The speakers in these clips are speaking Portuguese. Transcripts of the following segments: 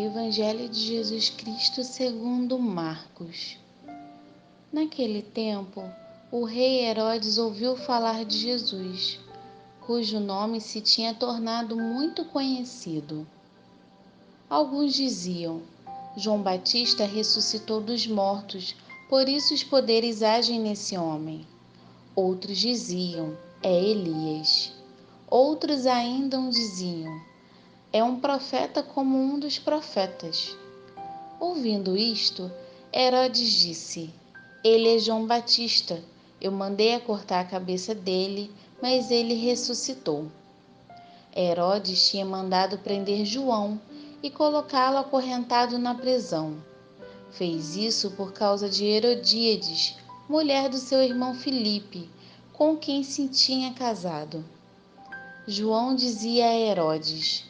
Evangelho de Jesus Cristo segundo Marcos. Naquele tempo, o rei Herodes ouviu falar de Jesus, cujo nome se tinha tornado muito conhecido. Alguns diziam: João Batista ressuscitou dos mortos, por isso os poderes agem nesse homem. Outros diziam: é Elias. Outros ainda diziam: é um profeta como um dos profetas. Ouvindo isto, Herodes disse: ele é João Batista. Eu mandei a cortar a cabeça dele, mas ele ressuscitou. Herodes tinha mandado prender João e colocá-lo acorrentado na prisão. Fez isso por causa de Herodíades, mulher do seu irmão Filipe, com quem se tinha casado. João dizia a Herodes: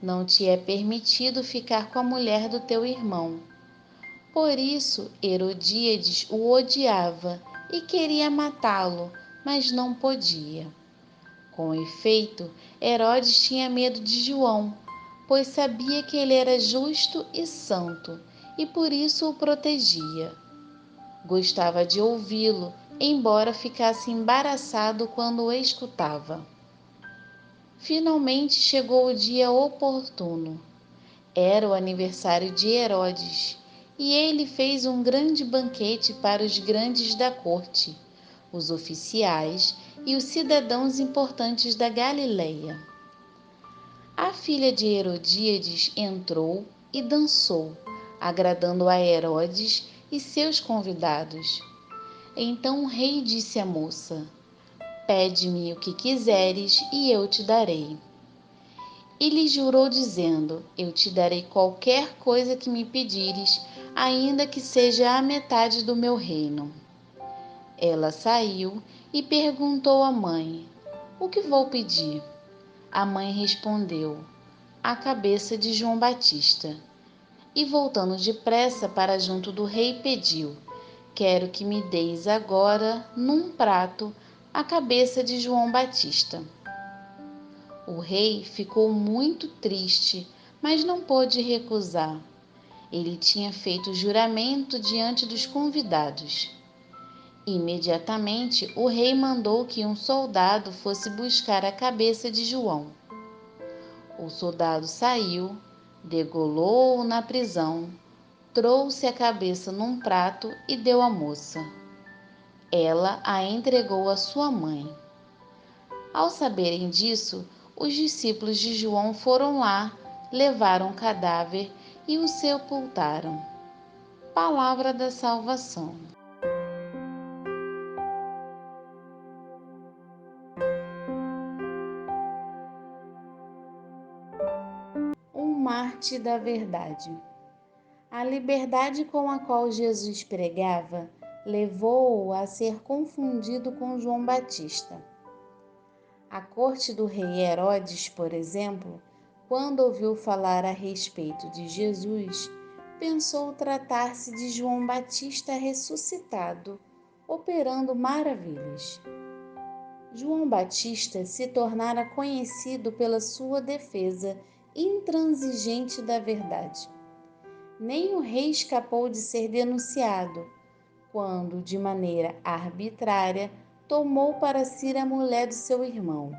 não te é permitido ficar com a mulher do teu irmão. Por isso, Herodíades o odiava e queria matá-lo, mas não podia. Com efeito, Herodes tinha medo de João, pois sabia que ele era justo e santo, e por isso o protegia. Gostava de ouvi-lo, embora ficasse embaraçado quando o escutava. Finalmente chegou o dia oportuno. Era o aniversário de Herodes, e ele fez um grande banquete para os grandes da corte, os oficiais e os cidadãos importantes da Galileia. A filha de Herodíades entrou e dançou, agradando a Herodes e seus convidados. Então o rei disse à moça: pede-me o que quiseres e eu te darei. E lhe jurou dizendo: eu te darei qualquer coisa que me pedires, ainda que seja a metade do meu reino. Ela saiu e perguntou à mãe: o que vou pedir? A mãe respondeu: a cabeça de João Batista. E voltando depressa para junto do rei, pediu: quero que me deis agora, num prato, a cabeça de João Batista. O rei ficou muito triste, mas não pôde recusar. Ele tinha feito juramento diante dos convidados. Imediatamente, o rei mandou que um soldado fosse buscar a cabeça de João. O soldado saiu, degolou-o na prisão, trouxe a cabeça num prato e deu à moça. Ela a entregou à sua mãe. Ao saberem disso, os discípulos de João foram lá, levaram o cadáver e o sepultaram. Palavra da salvação. Um mártir da verdade. A liberdade com a qual Jesus pregava levou-o a ser confundido com João Batista. A corte do rei Herodes, por exemplo, quando ouviu falar a respeito de Jesus, pensou tratar-se de João Batista ressuscitado, operando maravilhas. João Batista se tornara conhecido pela sua defesa intransigente da verdade. Nem o rei escapou de ser denunciado, quando, de maneira arbitrária, tomou para si a mulher do seu irmão.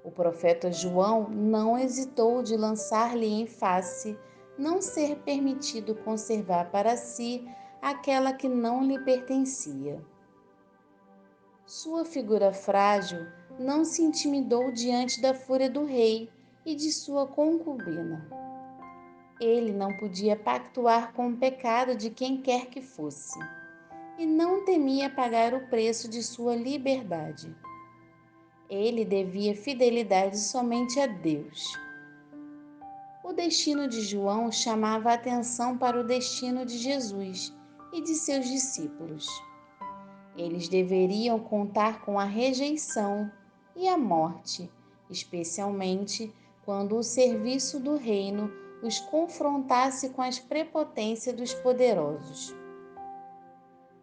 O profeta João não hesitou de lançar-lhe em face não ser permitido conservar para si aquela que não lhe pertencia. Sua figura frágil não se intimidou diante da fúria do rei e de sua concubina. Ele não podia pactuar com o pecado de quem quer que fosse, e não temia pagar o preço de sua liberdade. Ele devia fidelidade somente a Deus. O destino de João chamava a atenção para o destino de Jesus e de seus discípulos. Eles deveriam contar com a rejeição e a morte, especialmente quando o serviço do reino os confrontasse com as prepotências dos poderosos.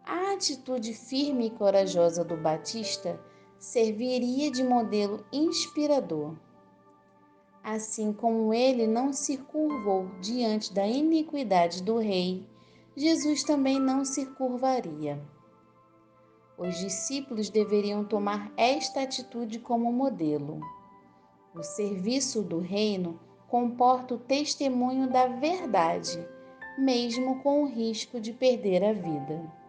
A atitude firme e corajosa do Batista serviria de modelo inspirador. Assim como ele não se curvou diante da iniquidade do rei, Jesus também não se curvaria. Os discípulos deveriam tomar esta atitude como modelo. O serviço do reino comporta o testemunho da verdade, mesmo com o risco de perder a vida.